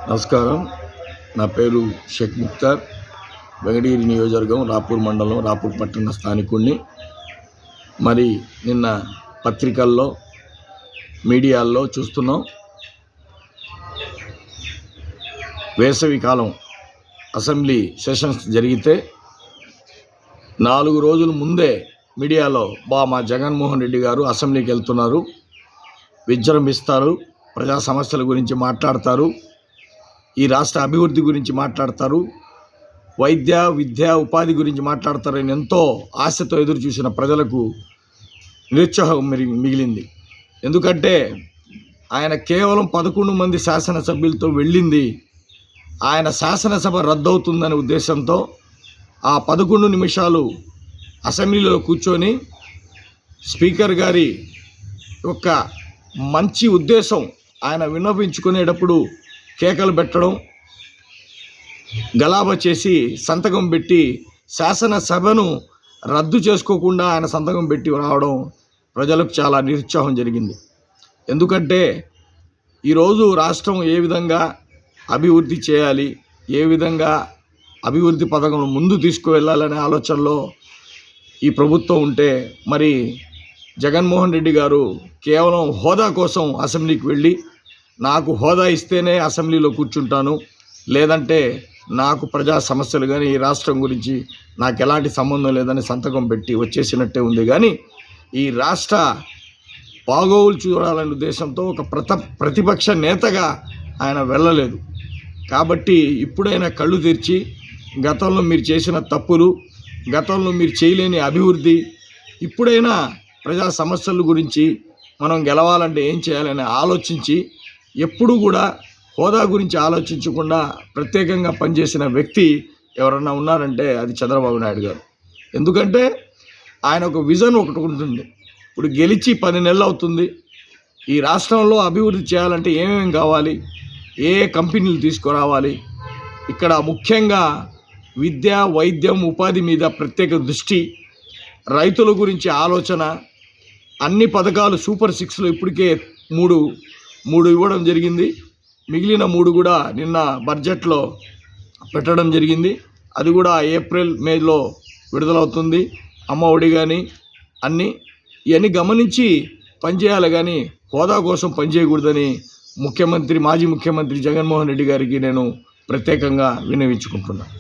నమస్కారం. నా పేరు షేక్ ముక్తార్. వెంకటగిరి నియోజకవర్గం రాపూర్ మండలం రాపూర్ పట్టణ స్థానికుడిని. మరి నిన్న పత్రికల్లో మీడియాల్లో చూస్తున్నాం, వేసవి కాలం అసెంబ్లీ సెషన్స్ జరిగితే 4 రోజుల ముందే మీడియాలో మా జగన్మోహన్ రెడ్డి గారు అసెంబ్లీకి వెళ్తున్నారు, విజృంభిస్తారు, ప్రజా సమస్యల గురించి మాట్లాడతారు, ఈ రాష్ట్ర అభివృద్ధి గురించి మాట్లాడతారు, వైద్య విద్య ఉపాధి గురించి మాట్లాడతారని ఎంతో ఆశతో ఎదురు చూసిన ప్రజలకు నిరుత్సాహం మిగిలింది. ఎందుకంటే ఆయన కేవలం 11 మంది శాసనసభ్యులతో వెళ్ళింది ఆయన శాసనసభ రద్దవుతుందనే ఉద్దేశంతో ఆ 11 నిమిషాలు అసెంబ్లీలో కూర్చొని స్పీకర్ గారి యొక్క మంచి ఉద్దేశం ఆయన విన్నవించుకునేటప్పుడు కేకలు పెట్టడం, గలాబా చేసి సంతకం పెట్టి శాసనసభను రద్దు చేసుకోకుండా ఆయన సంతకం పెట్టి రావడం ప్రజలకు చాలా నిరుత్సాహం జరిగింది. ఎందుకంటే ఈరోజు రాష్ట్రం ఏ విధంగా అభివృద్ధి చేయాలి, ఏ విధంగా అభివృద్ధి పథకం ముందు తీసుకువెళ్ళాలనే ఆలోచనలో ఈ ప్రభుత్వం ఉంటే, మరి జగన్మోహన్ రెడ్డి గారు కేవలం హోదా కోసం అసెంబ్లీకి వెళ్ళి నాకు హోదా ఇస్తేనే అసెంబ్లీలో కూర్చుంటాను, లేదంటే నాకు ప్రజా సమస్యలు కానీ ఈ రాష్ట్రం గురించి నాకు ఎలాంటి సంబంధం లేదని సంతకం పెట్టి వచ్చేసినట్టే ఉంది. కానీ ఈ రాష్ట్ర బాగోగులు చూడాలనే ఉద్దేశంతో ఒక ప్రతిపక్ష నేతగా ఆయన వెళ్ళలేదు. కాబట్టి ఇప్పుడైనా కళ్ళు తెరిచి గతంలో మీరు చేసిన తప్పులు, గతంలో మీరు చేయలేని అభివృద్ధి, ఇప్పుడైనా ప్రజా సమస్యల గురించి మనం గెలవాలంటే ఏం చేయాలని ఆలోచించి, ఎప్పుడూ కూడా హోదా గురించి ఆలోచించకుండా ప్రత్యేకంగా పనిచేసిన వ్యక్తి ఎవరన్నా ఉన్నారంటే అది చంద్రబాబు నాయుడు గారు. ఎందుకంటే ఆయన ఒక విజన్ ఒకటి ఉంటుంది. ఇప్పుడు గెలిచి 10 నెలలు అవుతుంది. ఈ రాష్ట్రంలో అభివృద్ధి చేయాలంటే ఏమేమి కావాలి, ఏ కంపెనీలు తీసుకురావాలి, ఇక్కడ ముఖ్యంగా విద్య వైద్యం ఉపాధి మీద ప్రత్యేక దృష్టి, రైతుల గురించి ఆలోచన, అన్ని పథకాలు సూపర్ 6లో ఇప్పటికే మూడు ఇవ్వడం జరిగింది. మిగిలిన 3 కూడా నిన్న బడ్జెట్లో పెట్టడం జరిగింది. అది కూడా ఏప్రిల్ మేలో విడుదలవుతుంది. అమ్మ ఒడి కానీ ఇవన్నీ గమనించి పనిచేయాలి, కానీ హోదా కోసం పనిచేయకూడదని మాజీ ముఖ్యమంత్రి జగన్మోహన్ రెడ్డి గారికి నేను ప్రత్యేకంగా విన్నవించుకుంటున్నాను.